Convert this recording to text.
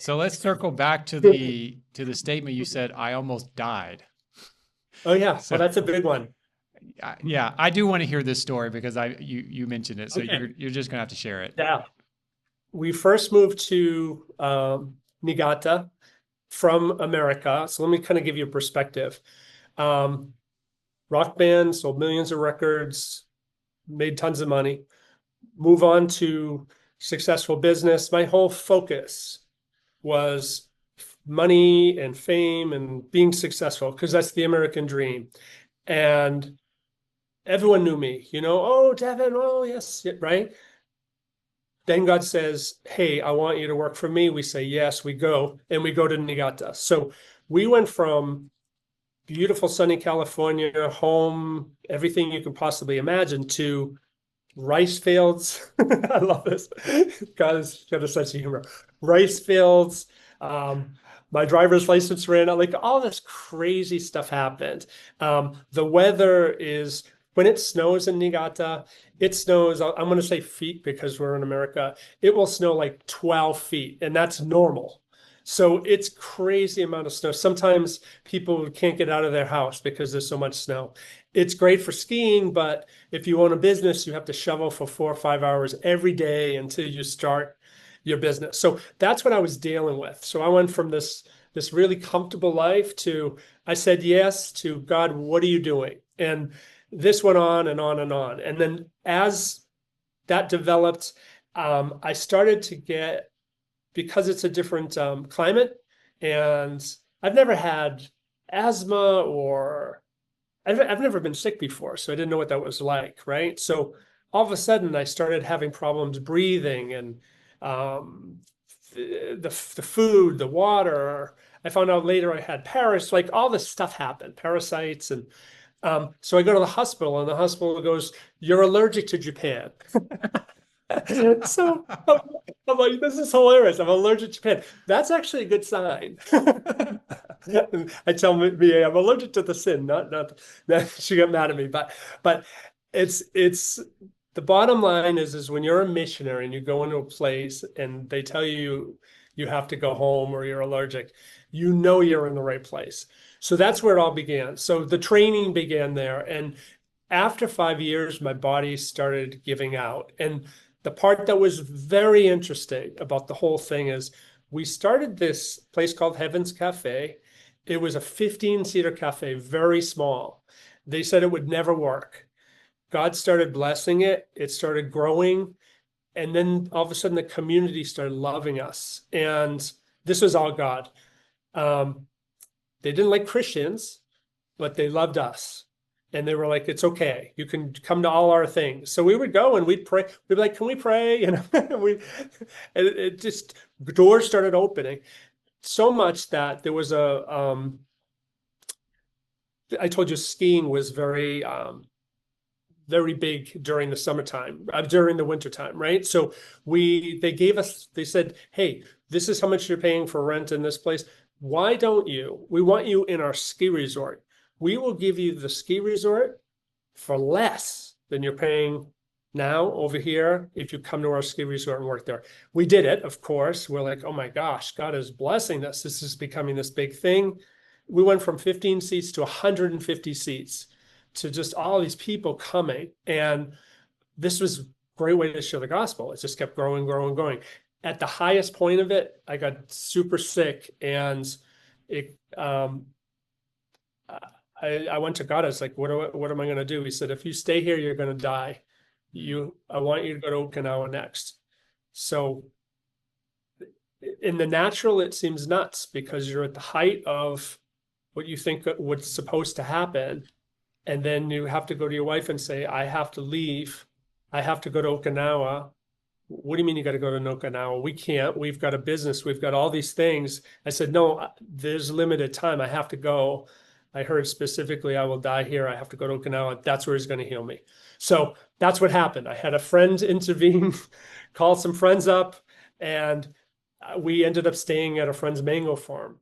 So let's circle back to Oh the statement you said, I almost died. yeah, well So that's a big one. yeah, I do want to hear this story because you mentioned it. So Okay. you're just gonna have to share it. Yeah. We first moved to Niigata from America. So let me kind of give you a perspective. Um, Rock band, sold millions of records, made tons of money. Move on to successful business. My whole focus was money and fame and being successful because that's the American dream. And everyone knew me, oh, Devon, oh, yes, yeah, right? Then God says, hey, I want you to work for me. We say, yes, we go. And we go to Niigata. So we went from beautiful sunny California, home, everything you can possibly imagine, to rice fields. I love this. God has got a sense of humor. Rice fields. Um, my driver's license ran out. Like all this crazy stuff happened. The weather is when it snows in Niigata, it snows, I'm going to say feet because we're in America. It will snow like 12 feet, and that's normal. So it's crazy amount of snow. Sometimes people can't get out of their house because there's so much snow. It's great for skiing, but if you own a business, you have to shovel for 4 or 5 hours every day until you start your business. So that's what I was dealing with. So I went from this really comfortable life to I said yes to God, what are you doing? And this went on and on and on. And then as that developed, I started to get because it's a different climate, and I've never had asthma or I've never been sick before, so I didn't know what that was like, right? So all of a sudden, I started having problems breathing and um, the food, the water. I found out later I had like all this stuff happened, parasites, and so I go to the hospital, and the hospital goes, "You're allergic to Japan." So I'm like, this is hilarious. I'm allergic to Japan. That's actually a good sign. I tell me I'm allergic to the sin, not she got mad at me, but it's the bottom line is when you're a missionary and you go into a place and they tell you you have to go home or you're allergic, you know you're in the right place. So that's where it all began. So the training began there, and after 5 years, my body started giving out. And the part that was very interesting about the whole thing is we started this place called Heaven's Cafe. It was a 15-seater cafe, very small. They said it would never work. God started blessing it, it started growing. And then all of a sudden, the community started loving us. And this was all God. Um, they didn't like Christians, but they loved us. And they were like, it's okay. You can come to all our things. So we would go and we'd pray. We'd be like, can we pray? And it just, doors started opening so much that there was I told you skiing was very big during the summertime, during the wintertime, right? So they said, hey, this is how much you're paying for rent in this place. Why don't we want you in our ski resort. We will give you the ski resort for less than you're paying now over here if you come to our ski resort and work there. We did it, of course. We're like, oh my gosh, God is blessing this. This is becoming this big thing. We went from 15 seats to 150 seats to just all these people coming. And this was a great way to share the gospel. It just kept growing, growing, growing. At the highest point of it, I got super sick, and it I went to God. I was like, what am I going to do? He said, if you stay here, you're going to die. I want you to go to Okinawa next. So in the natural, it seems nuts because you're at the height of what you think what's supposed to happen. And then you have to go to your wife and say, I have to leave. I have to go to Okinawa. What do you mean you got to go to Okinawa? We can't. We've got a business. We've got all these things. I said, no, there's limited time. I have to go. I heard specifically I will die here. I have to go to Okinawa. That's where he's going to heal me. So that's what happened. I had a friend intervene, call some friends up, and we ended up staying at a friend's mango farm.